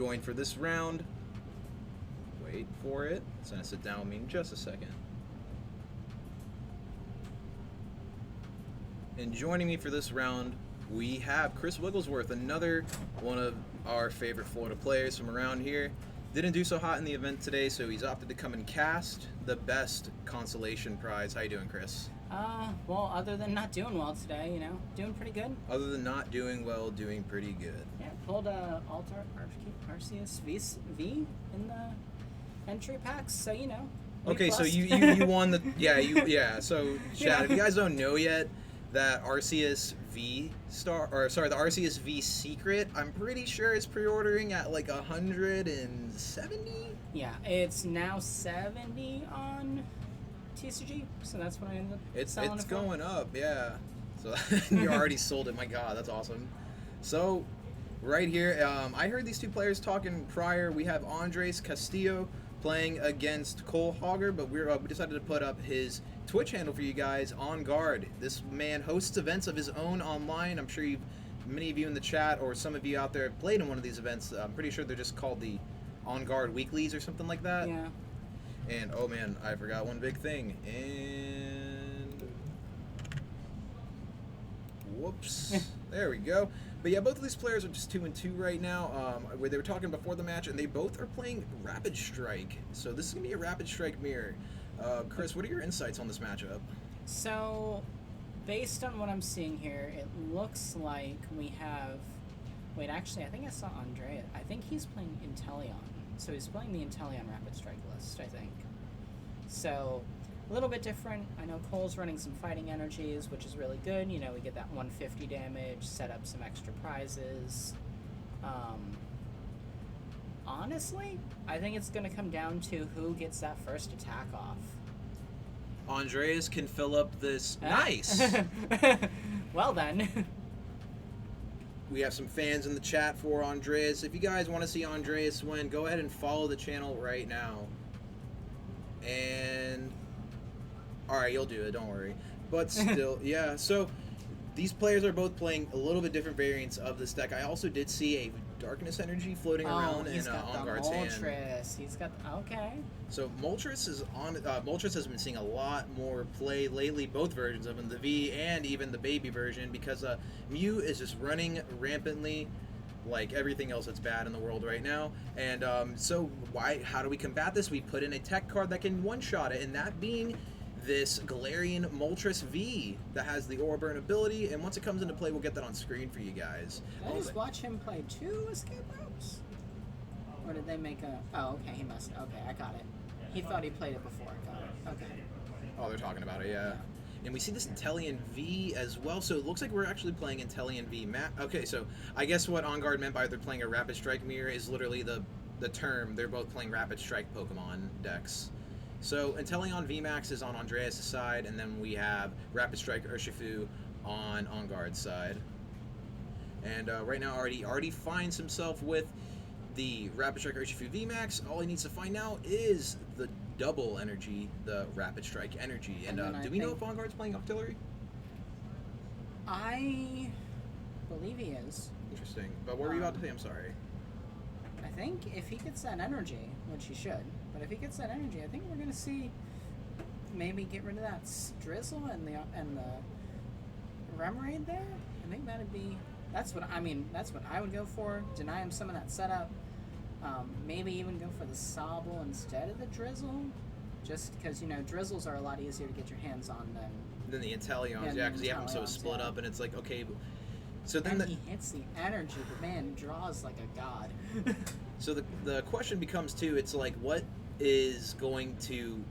going for this round. Wait for it. It's going to sit down with me in just a second. And joining me for this round, we have Chris Wigglesworth, another one of our favorite Florida players from around here. Didn't do so hot in the event today, so he's opted to come and cast the best consolation prize. How you doing, Chris? Well, other than not doing well today, you know, doing pretty good. Other than not doing well, doing pretty good. Yeah, pulled Altar Arceus V in the entry packs, so you know. Okay, so you won the So chat, if you guys don't know yet, that Arceus V the Arceus V Secret, I'm pretty sure it's pre-ordering at like 170. Yeah, it's now 70 on TCG, so that's what I ended up selling. It's going up, yeah. So you already sold it. My God, that's awesome. So right here, I heard these two players talking prior. We have Andres Castillo playing against Cole Hogger, but we decided to put up his Twitch handle for you guys, On Guard. This man hosts events of his own online. I'm sure many of you in the chat or some of you out there have played in one of these events. I'm pretty sure they're just called the On Guard Weeklies or something like that. Yeah. And oh man, I forgot one big thing. And whoops, there we go. But yeah, both of these players are just 2-2 right now. Where they were talking before the match, and they both are playing Rapid Strike. So this is gonna be a Rapid Strike mirror. Chris, what are your insights on this matchup? So, based on what I'm seeing here, it looks like we have. Wait, actually, I think I saw Andre. I think he's playing Inteleon. So he's playing the Inteleon Rapid Strike list, I think. So, a little bit different. I know Cole's running some fighting energies, which is really good. You know, we get that 150 damage, set up some extra prizes. Honestly, I think it's going to come down to who gets that first attack off. Andreas can fill up this. Nice! Well then. We have some fans in the chat for Andreas. If you guys want to see Andreas win, go ahead and follow the channel right now. And alright, you'll do it, don't worry. But still, yeah, so these players are both playing a little bit different variants of this deck. I also did see a Darkness Energy floating around in On Guard's hand. He's got okay. So Moltres is on. Moltres has been seeing a lot more play lately, both versions of him, the V and even the baby version, because Mew is just running rampantly, like everything else that's bad in the world right now. And so how do we combat this? We put in a tech card that can one-shot it, and that being this Galarian Moltres V that has the Aura Burn ability, and once it comes into play, we'll get that on screen for you guys. Did I just watch him play 2 escape routes? Or did they make a... Oh, okay, he must... Okay, I got it. He thought he played it before. Got it. Okay. Oh, they're talking about it, yeah. And we see this Inteleon V as well, so it looks like we're actually playing InteleonVMAX. Okay, so I guess what On Guard meant by they're playing a Rapid Strike mirror is literally the term. They're both playing Rapid Strike Pokemon decks. So InteleonVMAX is on Andreas' side, and then we have Rapid Strike Urshifu on Guard's side. And right now, Artie finds himself with the Rapid Strike UrshifuVMAX. All he needs to find now is the double energy, the Rapid Strike energy. And do we know if On Guard's playing Octillery? I believe he is. Interesting. But what were you about to say? I'm sorry. I think if he gets that energy, which he should, but if he gets that energy, I think we're going to see maybe get rid of that Drizzle and the Remoraid there. I think that'd be... That's what I would go for. Deny him some of that setup. Maybe even go for the Sobble instead of the Drizzle. Just because, you know, Drizzles are a lot easier to get your hands on than the Inteleons, yeah, because you have them so split up, and it's like, okay... So then he hits the energy, but man, draws like a god. So the question becomes too, it's like what is going to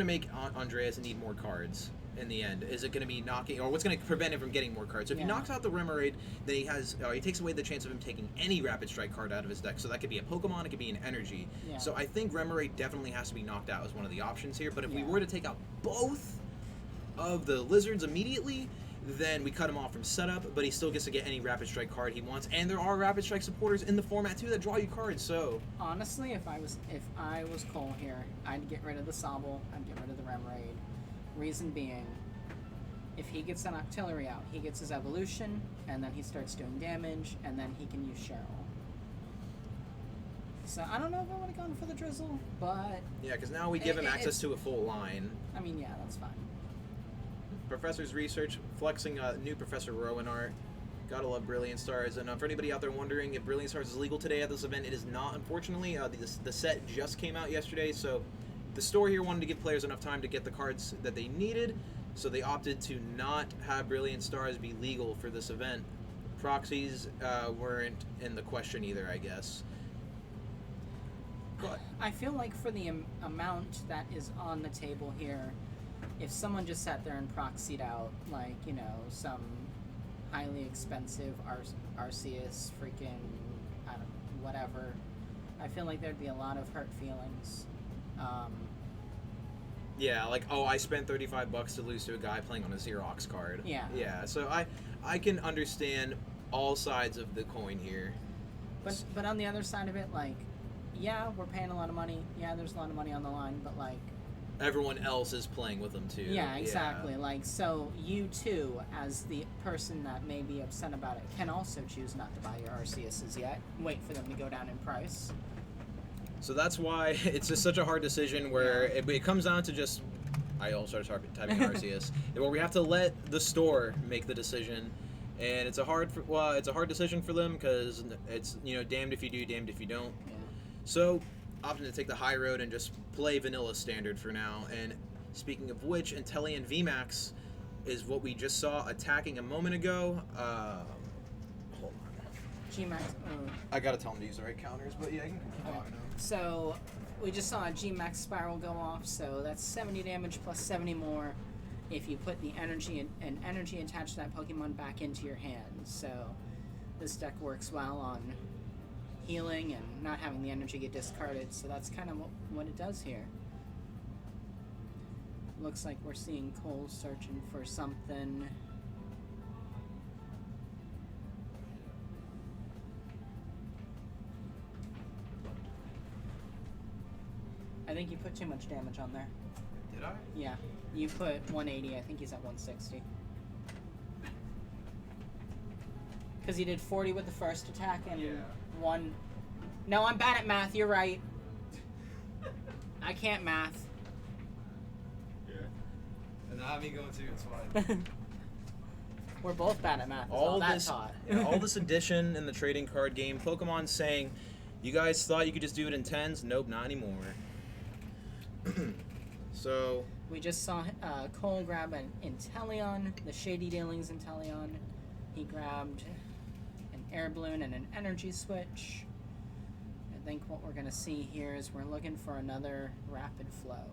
make Andreas need more cards in the end? Is it going to be knocking, or what's going to prevent him from getting more cards? So if he knocks out the Remoraid, then he takes away the chance of him taking any Rapid Strike card out of his deck. So that could be a Pokemon, it could be an energy. Yeah. So I think Remoraid definitely has to be knocked out as one of the options here. But if we were to take out both of the lizards immediately, then we cut him off from setup, but he still gets to get any Rapid Strike card he wants, and there are Rapid Strike supporters in the format too that draw you cards. So honestly, if I was Cole here, I'd get rid of the Sobble, I'd get rid of the Remoraid. Reason being, if he gets an Octillery out, he gets his evolution, and then he starts doing damage, and then he can use Cheryl. So I don't know if I would have gone for the drizzle, but Yeah, because now we give him access to a full line. I mean, yeah, that's fine. Professor's Research, flexing new Professor Rowan art. Gotta love Brilliant Stars. And for anybody out there wondering if Brilliant Stars is legal today at this event, it is not, unfortunately. The set just came out yesterday, so the store here wanted to give players enough time to get the cards that they needed, so they opted to not have Brilliant Stars be legal for this event. Proxies weren't in the question either, I guess. But I feel like for the amount that is on the table here, if someone just sat there and proxied out, like, you know, some highly expensive Arceus freaking, I don't know, whatever, I feel like there'd be a lot of hurt feelings. yeah, like, oh, I spent $35 to lose to a guy playing on a Xerox card. Yeah. Yeah, so I can understand all sides of the coin here. But on the other side of it, like, yeah, we're paying a lot of money. Yeah, there's a lot of money on the line, but, like... Everyone else is playing with them, too. Yeah, exactly. Yeah. Like, so you, too, as the person that may be upset about it, can also choose not to buy your Arceuses yet. Wait for them to go down in price. So that's why it's just such a hard decision where it comes down to just... I also started typing Arceus. Where we have to let the store make the decision. And it's a hard decision for them because it's, you know, damned if you do, damned if you don't. Yeah. So, opting to take the high road and just play vanilla standard for now. And speaking of which, InteleonVMAX is what we just saw attacking a moment ago. Hold on. GMAX. I gotta tell him to use the right counters, but yeah, I can keep talking now. So, we just saw a GMAX spiral go off, so that's 70 damage plus 70 more if you put the energy and energy attached to that Pokemon back into your hand. So, this deck works well on healing and not having the energy get discarded, so that's kind of what it does here. Looks like we're seeing Cole searching for something. I think you put too much damage on there. Did I? Yeah, you put 180, I think he's at 160. Because he did 40 with the first attack and one... No, I'm bad at math, you're right. I can't math. Yeah. And not me going too, it's fine. We're both bad at math, all that's taught. all this addition in the trading card game, Pokemon saying, you guys thought you could just do it in 10s? Nope, not anymore. So... We just saw Cole grab an Inteleon, the Shady Dealings Inteleon. He grabbed an Air Balloon and an Energy Switch. I think what we're going to see here is we're looking for another Rapid Flow.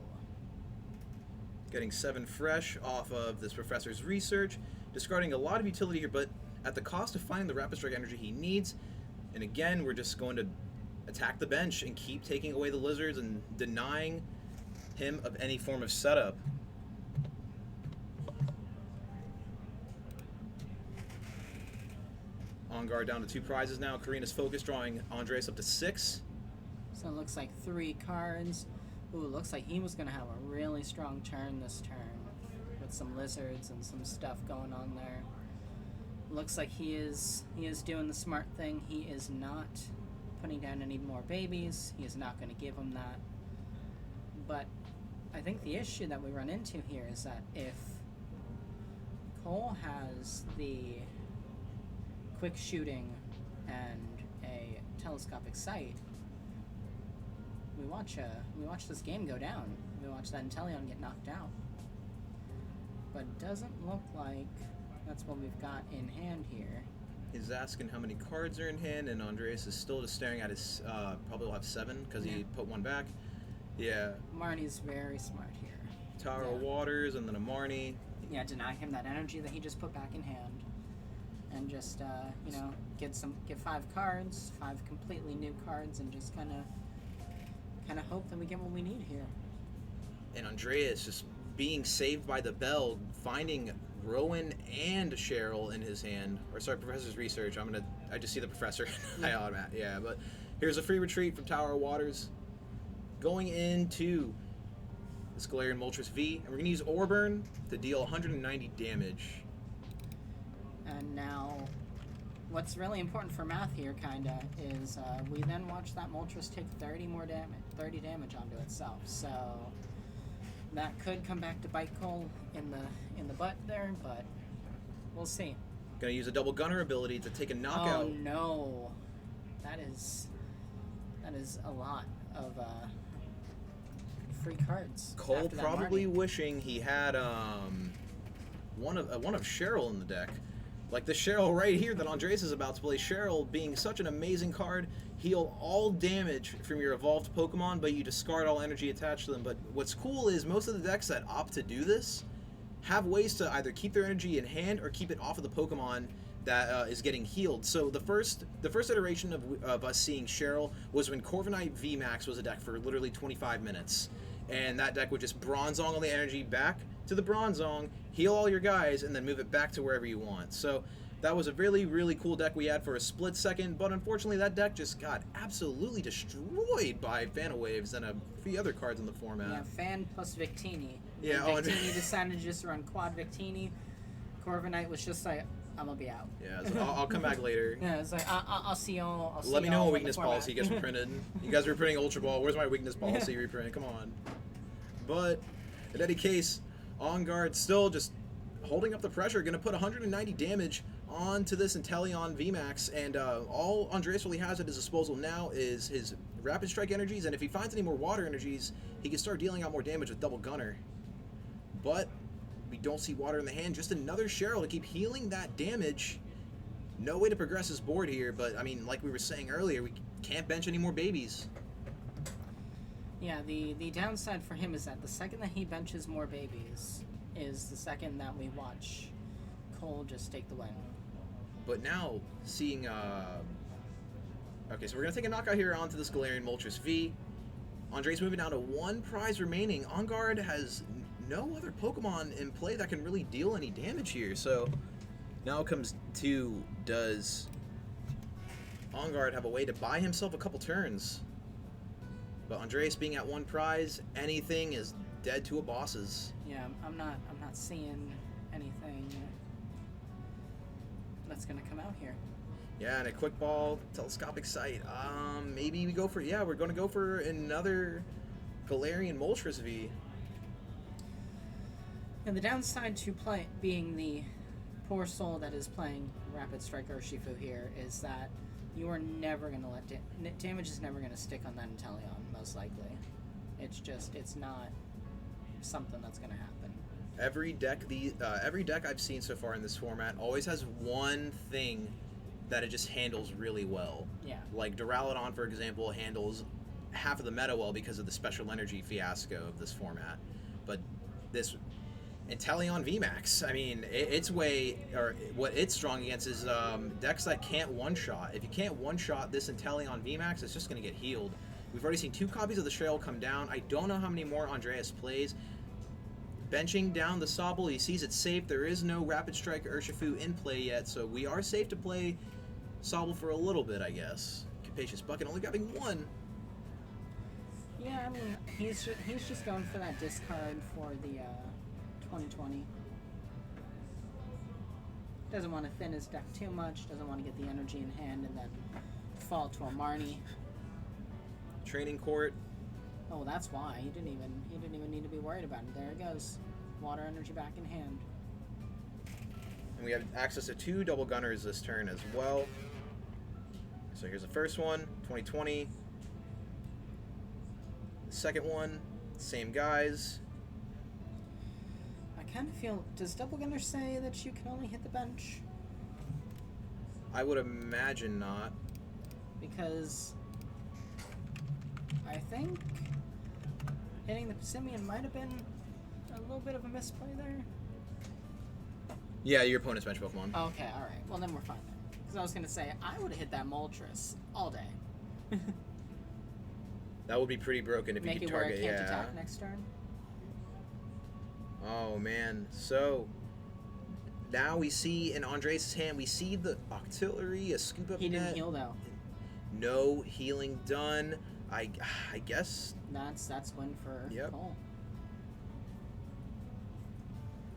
Getting 7 fresh off of this Professor's Research, discarding a lot of utility here, but at the cost of finding the Rapid Strike energy he needs. And again, we're just going to attack the bench and keep taking away the lizards and denying him of any form of setup. On guard down to 2 prizes now. Karina's focus, drawing Andres up to 6. So it looks like 3 cards. Ooh, looks like he was going to have a really strong turn this turn with some lizards and some stuff going on there. Looks like he is doing the smart thing. He is not putting down any more babies. He is not going to give him that. But I think the issue that we run into here is that if Cole has the quick shooting and a telescopic sight, we watch this game go down. We watch that Inteleon get knocked out. But it doesn't look like that's what we've got in hand here. He's asking how many cards are in hand, and Andreas is still just staring at his, probably will have 7, because he put 1 back. Yeah. Marnie's very smart here. Tower of Waters, and then a Marnie. Yeah, deny him that energy that he just put back in hand. And just, you know, get 5 cards, 5 completely new cards, and just kind of hope that we get what we need here. And Andreas just being saved by the bell, finding Rowan and Cheryl in his hand. Or sorry, Professor's Research. I just see the Professor. Yeah, but here's a free retreat from Tower of Waters. Going into the Scalarian Moltres V, and we're going to use Orburn to deal 190 damage. And now what's really important for math here, kinda, is we then watch that Moltres take 30 damage onto itself. So that could come back to bite Cole in the butt there, but we'll see. Gonna use a double gunner ability to take a knockout. Oh no, that is a lot of free cards. Cole after that probably Marty. wishing he had one of Cheryl in the deck. Like the Cheryl right here that Andres is about to play. Cheryl being such an amazing card, heal all damage from your evolved Pokemon, but you discard all energy attached to them. But what's cool is most of the decks that opt to do this have ways to either keep their energy in hand or keep it off of the Pokemon that is getting healed. So the first iteration of us seeing Cheryl was when Corviknight VMAX was a deck for literally 25 minutes. And that deck would just Bronzong all the energy back to the Bronzong, heal all your guys, and then move it back to wherever you want. So that was a really, really cool deck we had for a split second, but unfortunately that deck just got absolutely destroyed by Fana Waves and a few other cards in the format. Yeah, Fan plus Victini. Yeah, and Victini decided to just run quad Victini. Corviknight was just like, I'm gonna be out. Yeah, so I'll come back later. Yeah, it's like, I'll see y'all. Let me know when weakness policy gets reprinted. You guys are reprinting Ultra Ball. Where's my weakness policy reprint? Come on. But in any case, On Guard still just holding up the pressure. Going to put 190 damage onto this InteleonVMAX, and all Andres really has at his disposal now is his Rapid Strike energies, and if he finds any more Water energies, he can start dealing out more damage with Double Gunner. But we don't see Water in the hand. Just another Cheryl to keep healing that damage. No way to progress his board here, but I mean, like we were saying earlier, we can't bench any more babies. Yeah, the downside for him is that the second that he benches more babies is the second that we watch Cole just take the win. But now, seeing, okay, so we're going to take a knockout here onto this Galarian Moltres V. Andre's moving down to one prize remaining. On Guard has no other Pokemon in play that can really deal any damage here. So now it comes to, does On Guard have a way to buy himself a couple turns? But Andreas being at one prize, anything is dead to a boss's. Yeah, I'm not seeing anything that's gonna come out here. Yeah, and a quick ball, telescopic sight. Maybe we go for, yeah, we're going to go for another Galarian Moltres V. And the downside to being the poor soul that is playing Rapid Strike Urshifu here is that you are never going to let damage is never going to stick on that Inteleon, most likely. It's not something that's going to happen. Every deck I've seen so far in this format always has one thing that it just handles really well. Yeah. Like Duraludon, for example, handles half of the meta well because of the special energy fiasco of this format. But this InteleonVMAX, I mean, what it's strong against is decks that can't one-shot. If you can't one-shot this InteleonVMAX, it's just going to get healed. We've already seen 2 copies of the Trail come down. I don't know how many more Andreas plays. Benching down the Sobble, he sees it safe. There is no Rapid Strike Urshifu in play yet, so we are safe to play Sobble for a little bit, I guess. Capacious Bucket only grabbing 1. Yeah, I mean, he's just going for that discard for the 2020. Doesn't want to thin his deck too much, doesn't want to get the energy in hand and then fall to a Marnie. Training Court. Oh, that's why. He didn't even need to be worried about it. There it goes. Water energy back in hand. And we have access to 2 double gunners this turn as well. So here's the first one, 2020. The second one, same guys. I kind of feel... Does Double Gunner say that you can only hit the bench? I would imagine not. Because I think hitting the Pissimian might have been a little bit of a misplay there. Yeah, your opponent's bench Pokemon. Okay, alright. Well, then we're fine then. Because I was going to say, I would have hit that Moltres all day. That would be pretty broken if Make you could it where target, it can't yeah. attack next turn. Oh man, so now we see in Andres' hand, we see the Octillery, a scoop up He didn't net. heal though. No healing done. I guess. That's win for Yep. Cole.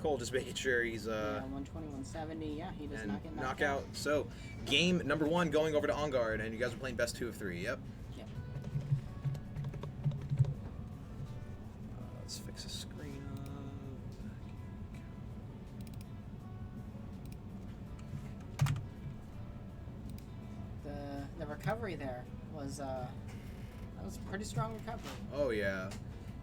Cole just making sure he's Yeah, 120, 170. Yeah, he does and not get knocked knockout. So game number 1 going over to On Guard, and you guys are playing best 2 of 3. Yep. Yep. Let's fix the screen up. The recovery there was that was a pretty strong recovery. Oh yeah.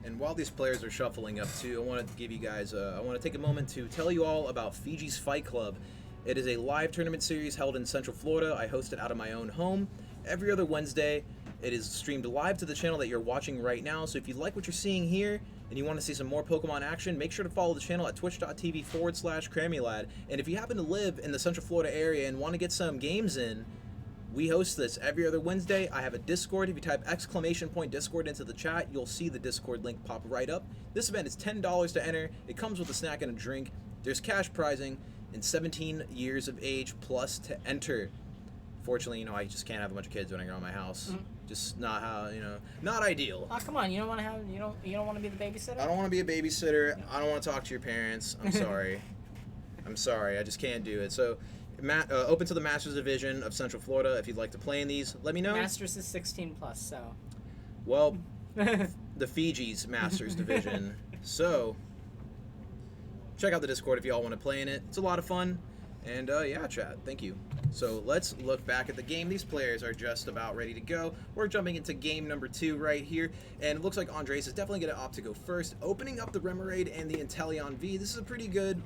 And while these players are shuffling up too, I want to give you guys, I want to take a moment to tell you all about Fiji's Fight Club. It is a live tournament series held in Central Florida. I host it out of my own home every other Wednesday. It is streamed live to the channel that you're watching right now. So if you like what you're seeing here and you want to see some more Pokemon action, make sure to follow the channel at twitch.tv/Crammylad. And if you happen to live in the Central Florida area and want to get some games in, we host this every other Wednesday. I have a Discord. If you type !Discord into the chat, you'll see the Discord link pop right up. This event is $10 to enter. It comes with a snack and a drink. There's cash prizing and 17 years of age plus to enter. Fortunately, I just can't have a bunch of kids running around my house. Mm-hmm. Just not how, not ideal. Oh, come on, you don't want to have you don't want to be the babysitter? I don't want to be a babysitter. I don't want to talk to your parents. I'm sorry. I'm sorry. I just can't do it. So, open to the Masters Division of Central Florida. If you'd like to play in these, let me know. Masters is 16 plus, so. Well, the Fiji's Masters Division. So, check out the Discord if y'all want to play in it. It's a lot of fun. And yeah, chat. Thank you. So let's look back at the game. These players are just about ready to go. We're jumping into game number 2 right here. And it looks like Andres is definitely going to opt to go first. Opening up the Remoraid and the Inteleon V. This is a pretty good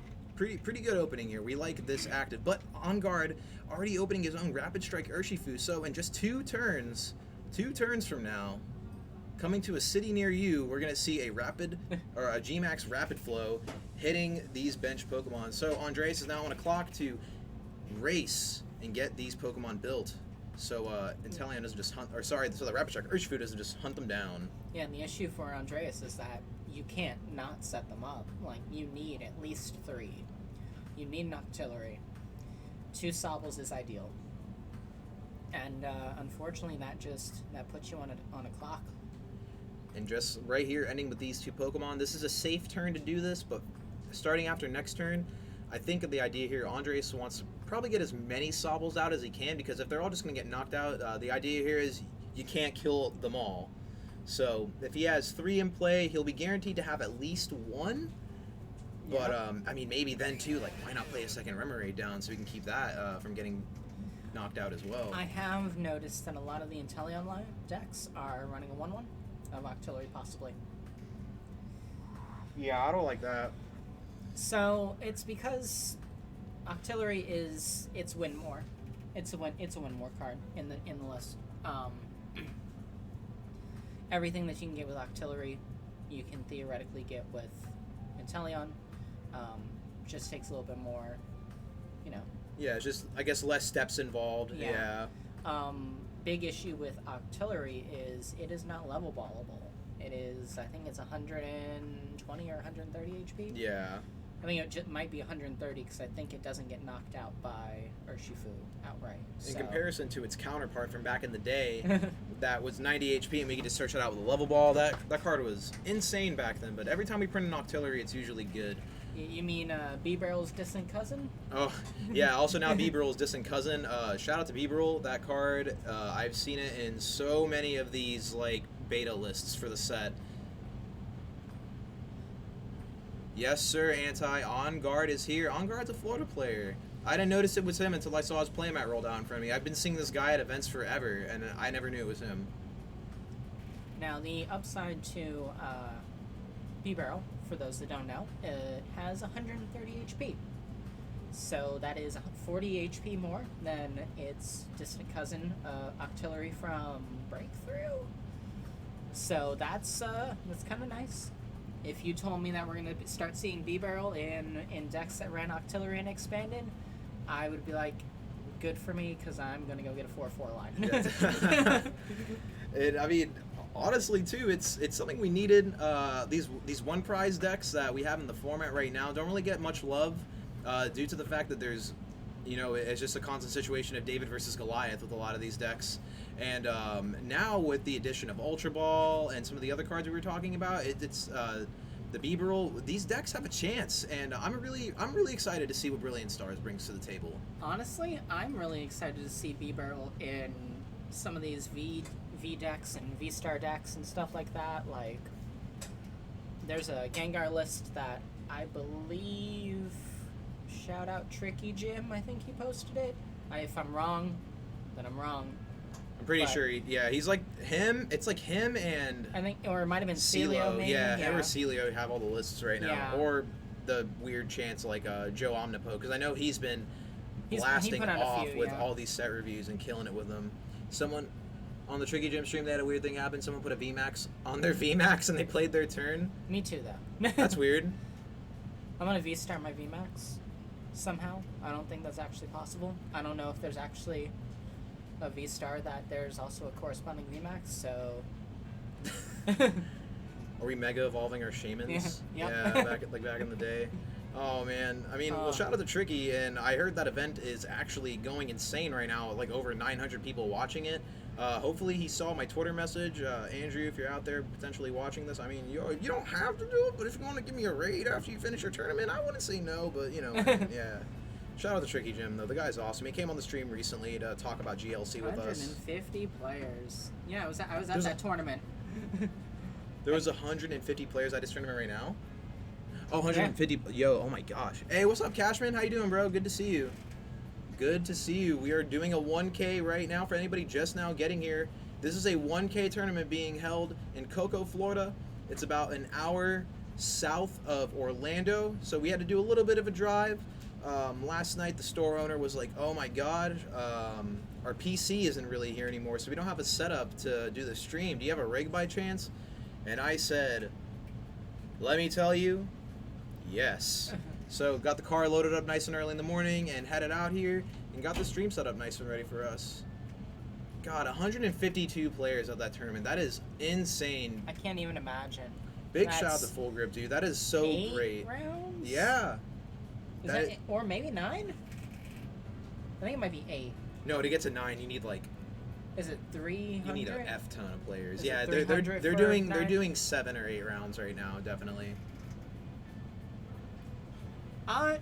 opening here. We like this active, but On Guard already opening his own Rapid Strike Urshifu. So in just 2 turns from now, coming to a city near you, we're gonna see a Gmax Rapid Flow hitting these bench Pokemon. So Andres is now on a clock to race and get these Pokemon built. So Inteleon doesn't just so the Rapid Strike Urshifu doesn't just hunt them down. Yeah, and the issue for Andreas is that you can't not set them up. Like, you need at least 3. You need an Octillery. 2 Sobbles is ideal. And unfortunately, that puts you on a clock. And just right here, ending with these 2 Pokemon. This is a safe turn to do this, but starting after next turn, I think the idea here, Andres wants to probably get as many Sobbles out as he can, because if they're all just going to get knocked out, the idea here is you can't kill them all. So if he has 3 in play, he'll be guaranteed to have at least 1. But, I mean, maybe then, too, like, why not play a second Remoraid down so we can keep that from getting knocked out as well. I have noticed that a lot of the Inteleon line decks are running a 1/1 of Octillery, possibly. Yeah, I don't like that. So it's because Octillery it's win more. It's a win more card in the list. Everything that you can get with Octillery, you can theoretically get with Inteleon. Just takes a little bit more, Yeah, it's just, I guess, less steps involved. Yeah. Big issue with Octillery is it is not level ballable. It is, I think it's 120 or 130 HP. Yeah. I think it might be 130 because I think it doesn't get knocked out by Urshifu outright. In comparison to its counterpart from back in the day, that was 90 HP, and we could just search it out with a level ball. That card was insane back then, but every time we print an Octillery, it's usually good. You mean B-Barrel's distant cousin? Oh, yeah, also now B-Barrel's distant cousin. Shout out to B-Barrel, that card. I've seen it in so many of these, like, beta lists for the set. Yes, sir, Anti. On Guard is here. On Guard's a Florida player. I didn't notice it was him until I saw his playmat roll down in front of me. I've been seeing this guy at events forever, and I never knew it was him. Now, the upside to B-Barrel, for those that don't know, has 130 HP. So that is 40 HP more than its distant cousin, Octillery from Breakthrough. So that's kind of nice. If you told me that we're going to start seeing B-Barrel in decks that ran Octillery and expanded, I would be like, good for me, because I'm going to go get a 4/4 line. I mean, honestly, too, it's something we needed. These one prize decks that we have in the format right now don't really get much love due to the fact that there's, it's just a constant situation of David versus Goliath with a lot of these decks. And now with the addition of Ultra Ball and some of the other cards we were talking about, the Bibarel, these decks have a chance, and I'm really excited to see what Brilliant Stars brings to the table. Honestly, I'm really excited to see Bibarel in some of these V decks and V Star decks and stuff like that. Like, there's a Gengar list that I believe, shout out Tricky Jim, I think he posted it. If I'm wrong, then I'm wrong. I'm pretty sure, he's like him. It's like him and I think, or it might have been Celio, maybe. Yeah, him or Celio have all the lists right now, or the weird chance like Joe Omnipo, because I know he's been blasting off with all these set reviews and killing it with them. Someone on the Tricky Gym stream, they had a weird thing happen. Someone put a VMAX on their VMAX and they played their turn. Me too, though. That's weird. I'm gonna V-star my VMAX somehow. I don't think that's actually possible. I don't know if there's actually a V-star that there's also a corresponding VMAX, so... Are we mega evolving our shamans? Yeah, back in the day. Oh man, I mean, well, shout out to Tricky, and I heard that event is actually going insane right now, like over 900 people watching it. Hopefully he saw my Twitter message. Andrew, if you're out there potentially watching this, I mean, you don't have to do it, but if you want to give me a raid after you finish your tournament, I wouldn't say no, but you know, yeah. Shout out to Tricky Jim, though. The guy's awesome. He came on the stream recently to talk about GLC with us. 150 players. Yeah, I was at that tournament. There was 150 players at his tournament right now? Oh, 150. Yeah. Yo, oh my gosh. Hey, what's up, Cashman? How you doing, bro? Good to see you. Good to see you. We are doing a 1K right now for anybody just now getting here. This is a 1K tournament being held in Cocoa, Florida. It's about an hour south of Orlando, so we had to do a little bit of a drive. Last night, the store owner was like, oh my god, our PC isn't really here anymore, so we don't have a setup to do the stream. Do you have a rig by chance? And I said, let me tell you, yes. So got the car loaded up nice and early in the morning and headed out here and got the stream set up nice and ready for us. God, 152 players at that tournament. That is insane. I can't even imagine. Big shout out to Full Grip, dude. That is so great. 8 rounds? Yeah. Is that or maybe 9? I think it might be 8. No, to get to 9, you need like. Is it 300? You need a F ton of players. Is yeah, they're doing 7 or 8 rounds right now, definitely.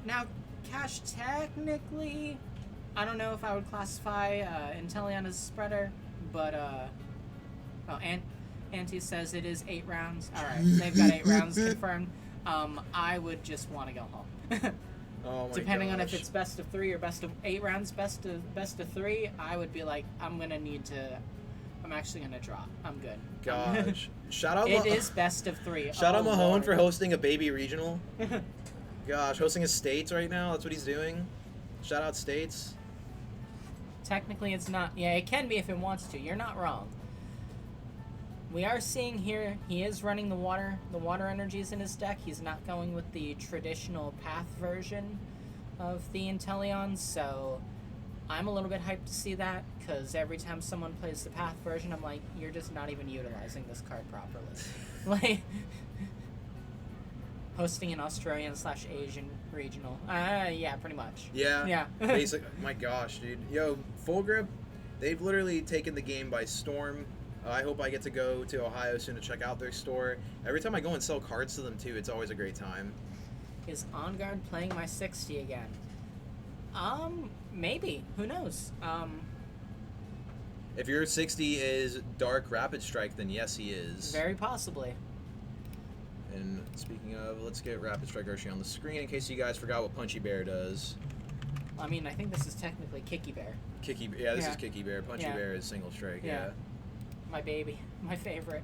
Now, Cash, technically, I don't know if I would classify Inteleon as a spreader, but Auntie says it is 8 rounds. All right, they've got 8 rounds confirmed. I would just want to go home. Oh my Depending on if it's best of 3 or best of 8 rounds, best of 3, I would be like, I'm actually gonna drop. I'm good. Gosh, shout out. It is best of 3. Shout out Mahone for hosting a baby regional. Gosh, hosting his States right now. That's what he's doing. Shout out States. Technically, it's not. Yeah, it can be if it wants to. You're not wrong. We are seeing here, he is running the water energies in his deck. He's not going with the traditional path version of the Inteleon, so I'm a little bit hyped to see that, because every time someone plays the path version, I'm like, you're just not even utilizing this card properly. Like, hosting an Australian/Asian regional. Yeah, pretty much. Yeah. Yeah. Basic. My gosh, dude. Yo, Full Grip, they've literally taken the game by storm. I hope I get to go to Ohio soon to check out their store. Every time I go and sell cards to them, too, it's always a great time. Is On Guard playing my 60 again? Maybe. Who knows? If your 60 is Dark Rapid Strike, then yes, he is. Very possibly. And speaking of, let's get Rapid Strike Urshi on the screen in case you guys forgot what Punchy Bear does. I mean, I think this is technically Kicky Bear. Yeah, this is Kicky Bear. Punchy Bear is Single Strike, yeah. My baby. My favorite.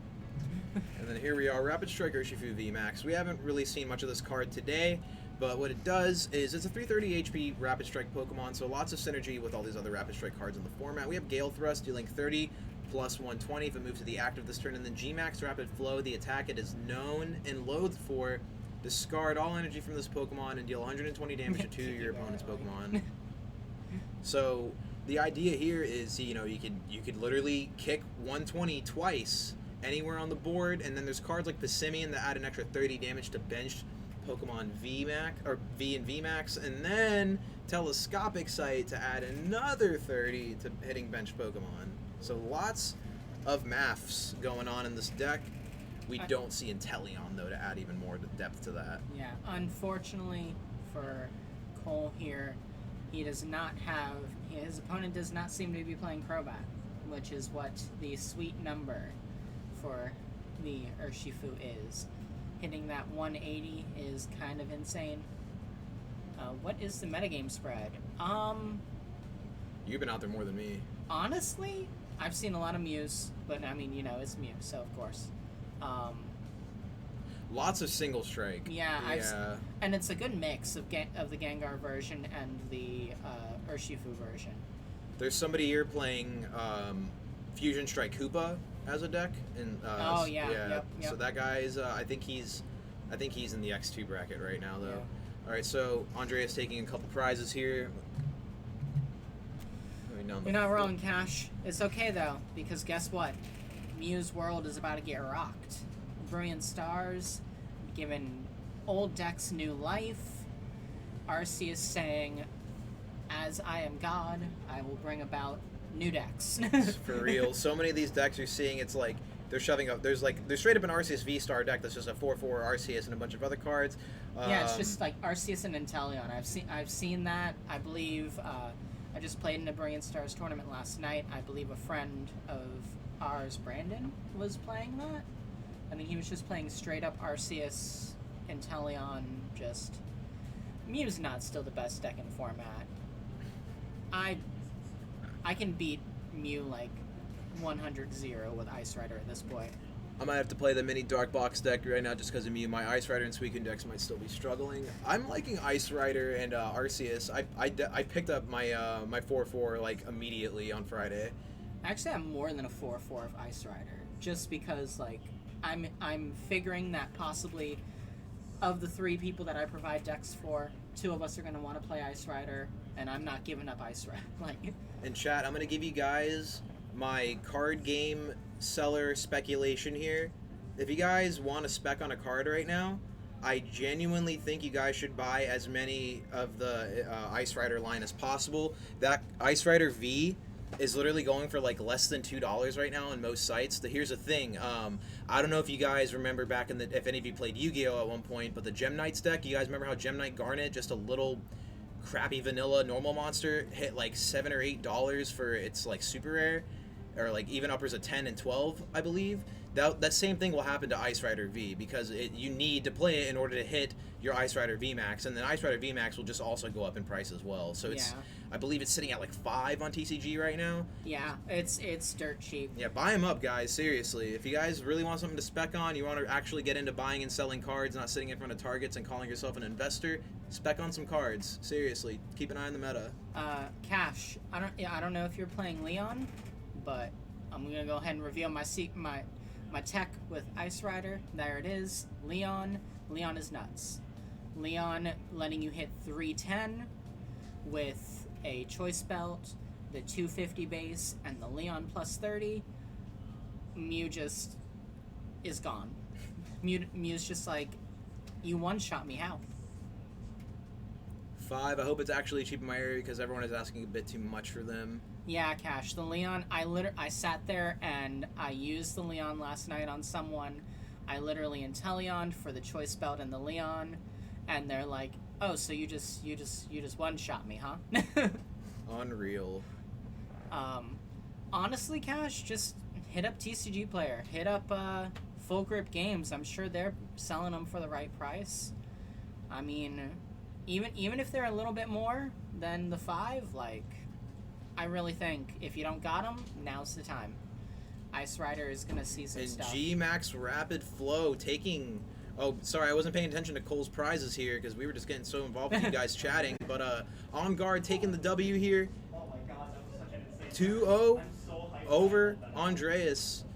And then here we are, Rapid Strike UrshifuVMAX. We haven't really seen much of this card today, but what it does is it's a 330 HP Rapid Strike Pokemon, so lots of synergy with all these other Rapid Strike cards in the format. We have Gale Thrust dealing 30 plus 120 if it moves to the active this turn, and then Gmax Rapid Flow, the attack it is known and loathed for. Discard all energy from this Pokemon and deal 120 damage to 2 of your opponent's Pokemon. So the idea here is, you know, you could literally kick 120 twice anywhere on the board, and then there's cards like Passimian that add an extra 30 damage to benched Pokemon VMAX or V and VMAX, and then Telescopic Sight to add another 30 to hitting benched Pokemon. So lots of maths going on in this deck. We don't see Inteleon, though, to add even more depth to that. Yeah, unfortunately for Cole here, he does not have... His opponent does not seem to be playing Crobat, which is what the sweet number for the Urshifu is. Hitting that 180 is kind of insane. What is the metagame spread? You've been out there more than me. Honestly, I've seen a lot of Mews, but I mean, you know, it's Mew, so of course. Lots of single strike. Yeah, and it's a good mix of the Gengar version and the Urshifu version. There's somebody here playing Fusion Strike Koopa as a deck, and Yep. So that guy's I think he's in the X2 bracket right now, though. Yeah. All right, so Andrea's taking a couple prizes here. You're not wrong, Cash. It's okay though, because guess what? Mew's world is about to get rocked. Brilliant Stars, giving old decks new life. Arceus saying, "As I am God, I will bring about new decks." For real, so many of these decks you're seeing, it's like they're shoving up. There's straight up an Arceus V-Star deck that's just a 4/4 Arceus and a bunch of other cards. Yeah, it's just like Arceus and Inteleon. I've seen that. I believe I just played in a Brilliant Stars tournament last night. I believe a friend of ours, Brandon, was playing that. I mean, he was just playing straight up Arceus, Inteleon. Just Mew's not still the best deck in format. I can beat Mew like 100-0 with Ice Rider at this point. I might have to play the mini Dark Box deck right now just because of Mew. My Ice Rider and Suicune decks might still be struggling. I'm liking Ice Rider and Arceus. I picked up my my 4/4 like immediately on Friday. I actually have more than a 4/4 of Ice Rider, just because like I'm figuring that possibly of the 3 people that I provide decks for, 2 of us are going to want to play Ice Rider, and I'm not giving up Ice Rider. Like, in chat, I'm going to give you guys my card game seller speculation here. If you guys want to spec on a card right now, I genuinely think you guys should buy as many of the Ice Rider line as possible. That Ice Rider V is literally going for like less than $2 right now on most sites. Here's the thing, I don't know if you guys remember back in if any of you played Yu-Gi-Oh at one point, but the Gem Knights deck, you guys remember how Gem Knight Garnet, just a little crappy vanilla normal monster, hit like $7 or $8 for its like super rare, or like even uppers of 10 and 12, I believe. That same thing will happen to Ice Rider V, because you need to play it in order to hit your Ice Rider VMAX, and then Ice Rider VMAX will just also go up in price as well. So it's, I believe it's sitting at like 5 on TCG right now. Yeah, it's dirt cheap. Yeah, buy them up, guys. Seriously, if you guys really want something to spec on, you want to actually get into buying and selling cards, not sitting in front of targets and calling yourself an investor, spec on some cards. Seriously, keep an eye on the meta. Cash. I don't know if you're playing Leon, but I'm gonna go ahead and reveal my tech with Ice Rider. There it is. Leon is nuts. Leon letting you hit 310 with a choice belt, the 250 base, and the Leon plus 30. Mew just is gone. Mew's just like, you one-shot me, how? 5. I hope it's actually cheap in my area because everyone is asking a bit too much for them. Yeah, Cash. The Leon, I sat there and I used the Leon last night on someone. I literally Inteleon for the choice belt and the Leon, and they're like, "Oh, so you just one-shot me, huh?" Unreal. Honestly, Cash, just hit up TCG Player. Hit up Full Grip Games. I'm sure they're selling them for the right price. I mean, even if they're a little bit more than the 5, like, I really think if you don't got them, now's the time. Ice Rider is going to see some stuff. And G-Max Rapid Flow taking... Oh, sorry, I wasn't paying attention to Cole's prizes here because we were just getting so involved with you guys chatting. But On Guard taking the W here. Oh my god, that was such an insane 2-0 I'm so hyped over about that. Andreas.